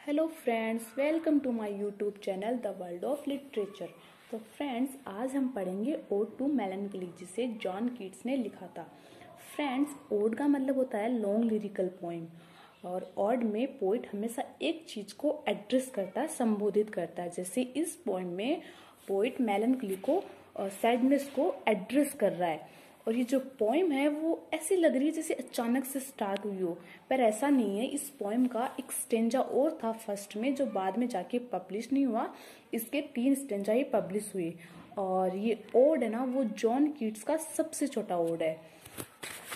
Hello friends, welcome to my YouTube channel the world of literature. तो friends, आज हम पढ़ेंगे ओड टू मेलनकली, जिसे जॉन कीट्स ने लिखा था। फ्रेंड्स, ओड का मतलब होता है लॉन्ग लिरिकल पोइम, और ओड में पोइट हमेशा एक चीज को एड्रेस करता है, संबोधित करता है। जैसे इस पोइम में पोइट मेलनकली को और सैडनेस को एड्रेस कर रहा है। और ये जो पोइम है वो ऐसी लग रही है जैसे अचानक से स्टार्ट हुई हो, पर ऐसा नहीं है। इस पोइम का एक स्टेंजा और था फर्स्ट में, जो बाद में जाके पब्लिश नहीं हुआ। इसके 3 स्टेंजा ही पब्लिश हुए। और ये ओड है ना, वो जॉन कीट्स का सबसे छोटा ओड है।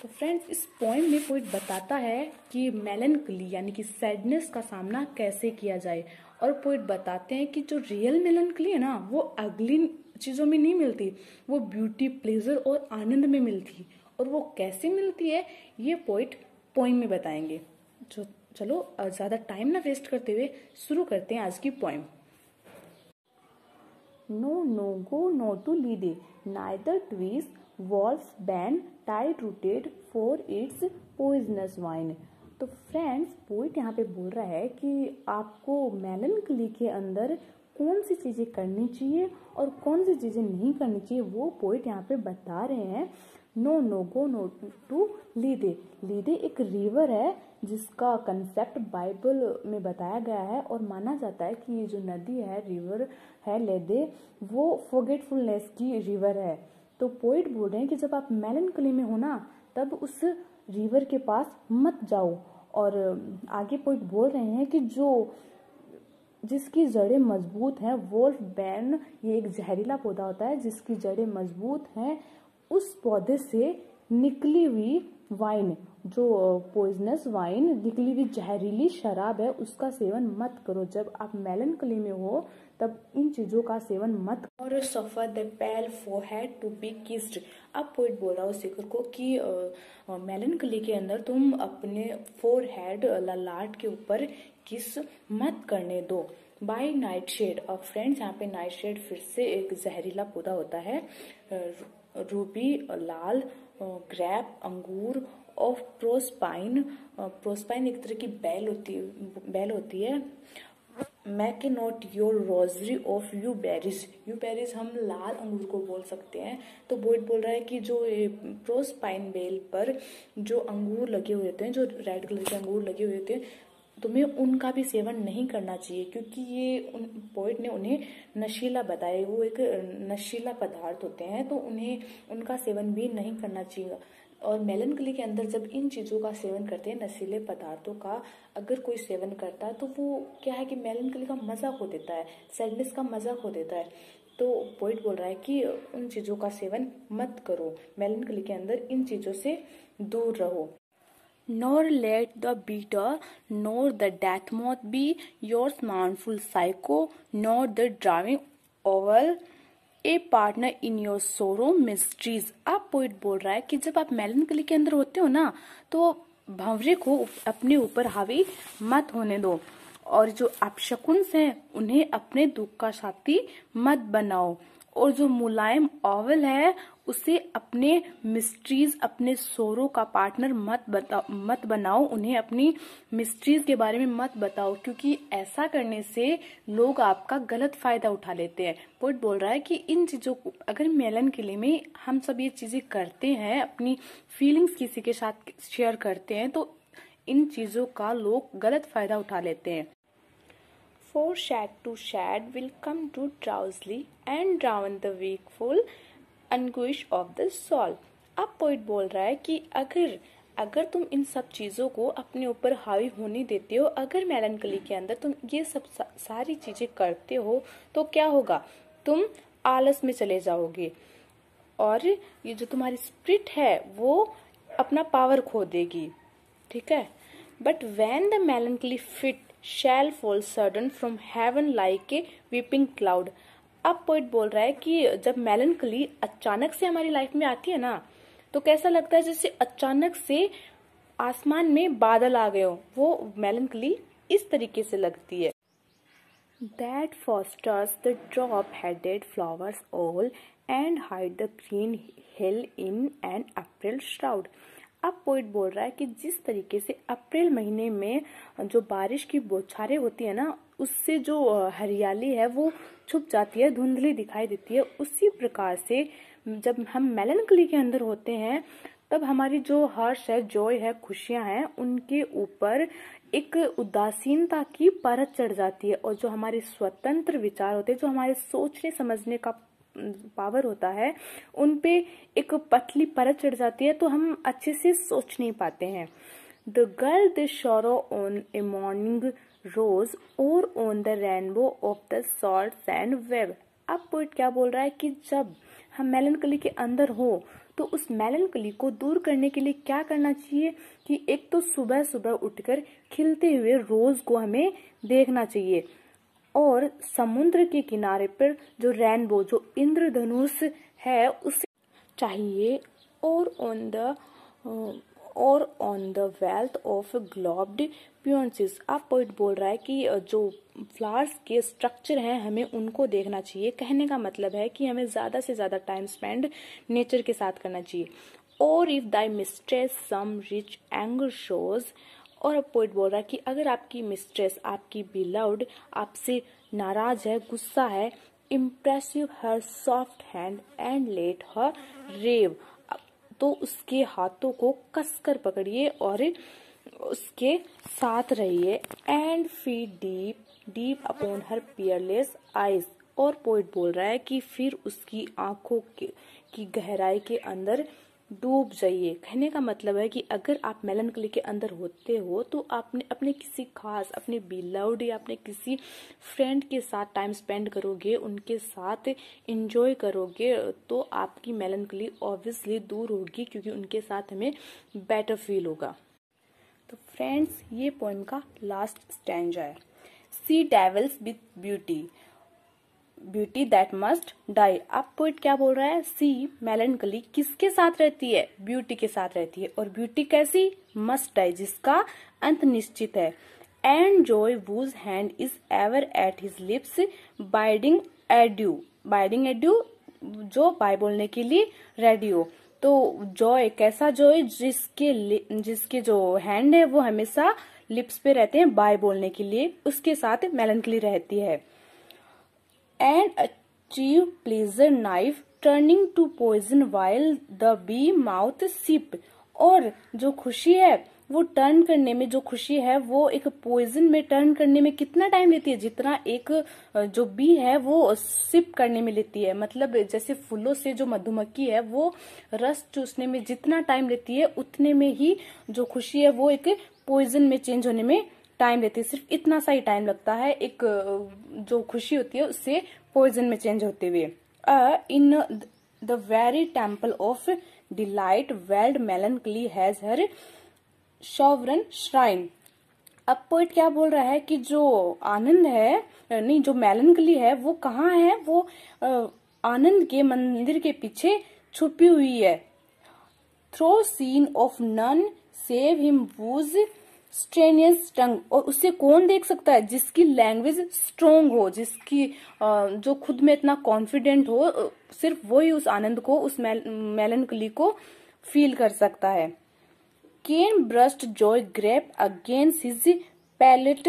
तो फ्रेंड्स, इस पोइम में पोइट बताता है कि मेलनकली यानी कि सैडनेस का सामना कैसे किया जाए। और पोइट बताते हैं कि जो रियल मेलनकली है ना, वो अगली चीजों में नहीं मिलती, वो ब्यूटी, प्लेजर और आनंद में मिलती। और वो कैसे मिलती है, ये पोइट पोइम में बताएंगे। चलो ज्यादा टाइम ना वेस्ट करते हुए शुरू करते हैं आज की poem. No, no, go not to Lide, neither twist, wolf's band, tight-rooted for its poisonous wine। तो फ्रेंड्स, पोइट यहाँ पे बोल रहा है कि आपको मेलनकली के अंदर कौन सी चीजें करनी चाहिए और कौन सी चीजें नहीं करनी चाहिए, वो पोइट यहाँ पे बता रहे हैं। No no go not to Lethe. Lethe एक रिवर है जिसका कंसेप्ट बाइबल में बताया गया है, और माना जाता है कि ये जो नदी है, रिवर है लेदे, वो फॉरगेटफुलनेस की रिवर है। तो पोइट बोल रहे हैं कि जब आप मेलनकली में हो ना, तब उस रिवर के पास मत जाओ। और आगे पोइट बोल रहे हैं कि जिसकी जड़ें मजबूत हैं, वोल्फ बैन, ये एक जहरीला पौधा होता है जिसकी जड़ें मजबूत हैं, उस पौधे से निकली हुई वाइन, जो पॉइजनस वाइन, निकली हुई जहरीली शराब है, उसका सेवन मत करो। जब आप मेलनकली में हो तब इन चीजों का सेवन मत करो। और suffer the pale forehead to be kissed. अब पोइट बोल रहा है सीकर को कि मेलनकली के अंदर तुम अपने फोरहेड, ललाट के ऊपर किस मत करने दो। By nightshade. अब फ्रेंड्स, यहाँ पे नाइट शेड फिर से एक जहरीला पौधा होता है। रूबी, लाल, ग्रेप, अंगूर और प्रोस्पाइन। प्रोस्पाइन एक तरह की बेल होती है। Make not your rosary of yew berries. Yew berries हम लाल अंगूर को बोल सकते हैं। तो पोइट बोल रहा है कि जो प्रोस्पाइन बेल पर जो अंगूर लगे हुए होते हैं, जो रेड कलर के अंगूर लगे हुए होते हैं, तुम्हें उनका भी सेवन नहीं करना चाहिए, क्योंकि ये पोइट ने उन्हें नशीला बताया। वो एक नशीला पदार्थ होते हैं, तो उन्हें उनका सेवन भी नहीं करना चाहिए। और मेलनकली के अंदर जब इन चीजों का सेवन करते हैं, नशीले पदार्थों का अगर कोई सेवन करता है, तो वो क्या है कि मेलनकली का मजा खो देता है, सैडनेस का मजा खो देता है। तो पोइट बोल रहा है कि उन चीजों का सेवन मत करो, मेलनकली के अंदर इन चीजों से दूर रहो। Nor let the beater, nor the death moth be your mournful psycho, nor the driving owl a partner in your sorrow mysteries। अब पोइट बोल रहा है कि जब आप मेलनकली के अंदर होते हो ना, तो भंवरे को अपने ऊपर हावी मत होने दो, और जो अपशकुन्स हैं उन्हें अपने दुख का साथी मत बनाओ, और जो मुलायम ओवल है उसे अपने मिस्ट्रीज, अपने सोरो का पार्टनर मत बनाओ, उन्हें अपनी मिस्ट्रीज के बारे में मत बताओ, क्योंकि ऐसा करने से लोग आपका गलत फायदा उठा लेते हैं। पोइट बोल रहा है कि इन चीजों को अगर मेलनकली में हम सब ये चीजें करते हैं, अपनी फीलिंग्स किसी के साथ शेयर करते हैं, तो इन चीजों का लोग गलत फायदा उठा लेते हैं। For shad to shad will come to drowsily and drown the wakeful anguish of the soul। अब पोइट बोल रहा है कि अगर तुम इन सब चीजों को अपने ऊपर हावी होने देते हो, अगर मेलनकली के अंदर तुम ये सब सारी चीजें करते हो, तो क्या होगा, तुम आलस में चले जाओगे, और ये जो तुम्हारी स्पिरिट है वो अपना पावर खो देगी। ठीक है। But when the मेलनकली fit shall fall sudden from heaven like a weeping cloud। अब पोइट बोल रहा है कि जब मेलनकली अचानक से हमारी लाइफ में आती है ना, तो कैसा लगता है जैसे अचानक से आसमान में बादल आ गए हो। वो मेलनकली इस तरीके से लगती है। That fosters the drop-headed flowers all and hide the green hill in an April shroud। अब पोइट बोल रहा है कि जिस तरीके से अप्रैल महीने में जो बारिश की बौछारें होती है ना, उससे जो हरियाली है वो छुप जाती है, धुंधली दिखाई देती है, उसी प्रकार से जब हम मेलनकली के अंदर होते हैं तब हमारी जो हर्ष है, जॉय है, खुशियां हैं, उनके ऊपर एक उदासीनता की परत चढ़ जाती है। और जो हमारे स्वतंत्र विचार होते हैं, जो हमारे सोचने समझने का पावर होता है, उन पे एक पतली परत चढ़ जाती है, तो हम अच्छे से सोच नहीं पाते हैं। The girl the sorrow on a morning rose और on the rainbow of the salt sand wave. अब पोइट क्या बोल रहा है कि जब हम मेलनकली के अंदर हो तो उस मेलनकली को दूर करने के लिए क्या करना चाहिए कि एक तो सुबह सुबह उठकर खिलते हुए रोज को हमें देखना चाहिए, और समुद्र के किनारे पर जो रेनबो, जो इंद्रधनुष है, उसे चाहिए, और ऑन द वेल्थ ऑफ ग्लोब्ड पियोन्सिस। आप पोइट बोल रहा है कि जो फ्लावर्स के स्ट्रक्चर हैं हमें उनको देखना चाहिए। कहने का मतलब है कि हमें ज्यादा से ज्यादा टाइम स्पेंड नेचर के साथ करना चाहिए। और if thy mistress some rich anger shows, और पोइट बोल रहा है कि अगर आपकी मिस्ट्रेस, आपकी बिलव्ड आपसे नाराज है, गुस्सा है, imprison her soft hand and let her rave, तो उसके हाथों को कसकर पकड़िए और उसके साथ रहिए। And feed deep deep upon her Peerless eyes, और पोइट बोल रहा है कि फिर उसकी आंखों की गहराई के अंदर डूब जाइए। कहने का मतलब है कि अगर आप मेलनकली के अंदर होते हो तो आपने अपने किसी खास, अपने बिलव्ड या अपने किसी फ्रेंड के साथ टाइम स्पेंड करोगे, उनके साथ एंजॉय करोगे, तो आपकी मेलनकली ऑब्वियसली दूर होगी, क्योंकि उनके साथ हमें बेटर फील होगा। तो फ्रेंड्स, ये पोएम का लास्ट स्टैंजा है। She dwells with beauty, beauty that must die. अब पोइट क्या बोल रहा है, सी मेलनकली किसके साथ रहती है, ब्यूटी के साथ रहती है, और ब्यूटी कैसी, मस्ट डाई, जिसका अंत निश्चित है। And Joy whose hand is ever at his lips biding edu, biding edu, जो बाय बोलने के लिए रेडी हो। तो जॉय, कैसा जॉय, जिसके जो हैंड है वो हमेशा लिप्स पे रहते हैं बाय बोलने के लिए, उसके साथ मेलनकली रहती है। And achieve pleasure knife turning to poison while the bee mouth sip, और जो खुशी है वो टर्न करने में, जो खुशी है वो एक पॉइजन में टर्न करने में कितना टाइम लेती है, जितना एक जो बी है वो सिप करने में लेती है। मतलब जैसे फूलों से जो मधुमक्खी है वो रस चूसने में जितना टाइम लेती है, उतने में ही जो खुशी है वो एक पॉइजन में चेंज होने में टाइम लेती है। सिर्फ इतना सा ही टाइम लगता है एक जो खुशी होती है उससे पॉइजन में चेंज होते हुए। In the very temple of delight weld मेलनकली has her sovereign shrine. अब पोइट क्या बोल रहा है कि जो आनंद है, नहीं, जो मेलनकली है वो कहाँ है, वो आनंद के मंदिर के पीछे छुपी हुई है। Though seen of none save him whose strenuous tongue, और उसे कौन देख सकता है, जिसकी लैंग्वेज स्ट्रोंग हो, जिसकी जो खुद में इतना कॉन्फिडेंट हो, सिर्फ वो ही उस आनंद को, उस मेलनकली को फील कर सकता है। Can burst joy grape against his palate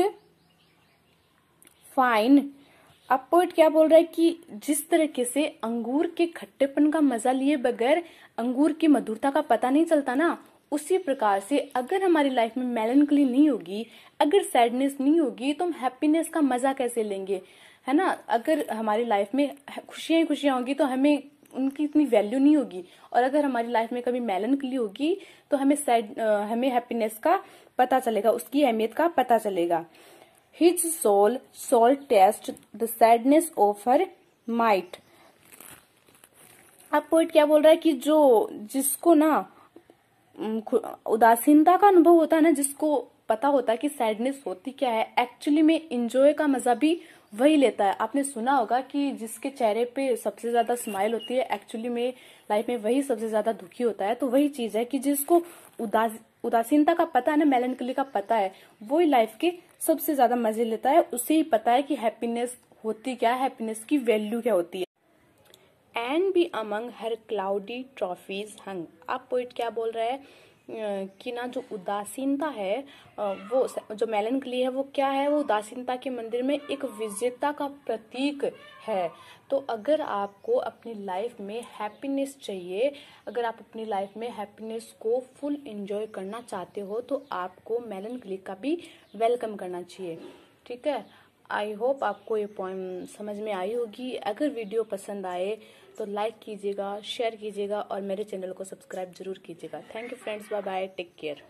fine. अब पोइट क्या बोल रहा है कि जिस तरीके से अंगूर के खट्टेपन का मजा लिए बगैर अंगूर की मधुरता का पता नहीं चलता ना, उसी प्रकार से अगर हमारी लाइफ में मेलनकली नहीं होगी, अगर सैडनेस नहीं होगी, तो हम हैप्पीनेस का मजा कैसे लेंगे, है ना। अगर हमारी लाइफ में खुशियां ही खुशियां होगी तो हमें उनकी इतनी वैल्यू नहीं होगी, और अगर हमारी लाइफ में कभी मेलनकली होगी तो हमें हैप्पीनेस का पता चलेगा, उसकी अहमियत का पता चलेगा। His soul taste the sadness of her might. अब पोइट क्या बोल रहा है कि जिसको ना उदासीनता का अनुभव होता है ना, जिसको पता होता है कि सैडनेस होती क्या है, एक्चुअली में इंजॉय का मजा भी वही लेता है। आपने सुना होगा कि जिसके चेहरे पे सबसे ज्यादा स्माइल होती है, एक्चुअली में लाइफ में वही सबसे ज्यादा दुखी होता है। तो वही चीज है कि जिसको उदासीनता का पता है ना, मेलनकली का पता है, वो ही लाइफ के सबसे ज्यादा मजे लेता है। उसे ही पता है कि हैप्पीनेस होती क्या है, हैप्पीनेस की वैल्यू क्या होती है। And be among her cloudy trophies hung. अब पोइट क्या बोल रहा है कि ना जो उदासीनता है वो जो मेलनकली है वो क्या है, वो उदासीनता के मंदिर में एक विजेता का प्रतीक है। तो अगर आपको अपनी लाइफ में हैप्पीनेस चाहिए, अगर आप अपनी लाइफ में हैप्पीनेस को फुल एंजॉय करना चाहते हो तो आपको मेलनकली का भी वेलकम करना चाहिए। ठीक है, आई होप आपको ये पोएम समझ में आई होगी। अगर वीडियो पसंद आए तो लाइक कीजिएगा, शेयर कीजिएगा और मेरे चैनल को सब्सक्राइब जरूर कीजिएगा। Thank you friends, bye bye, take care.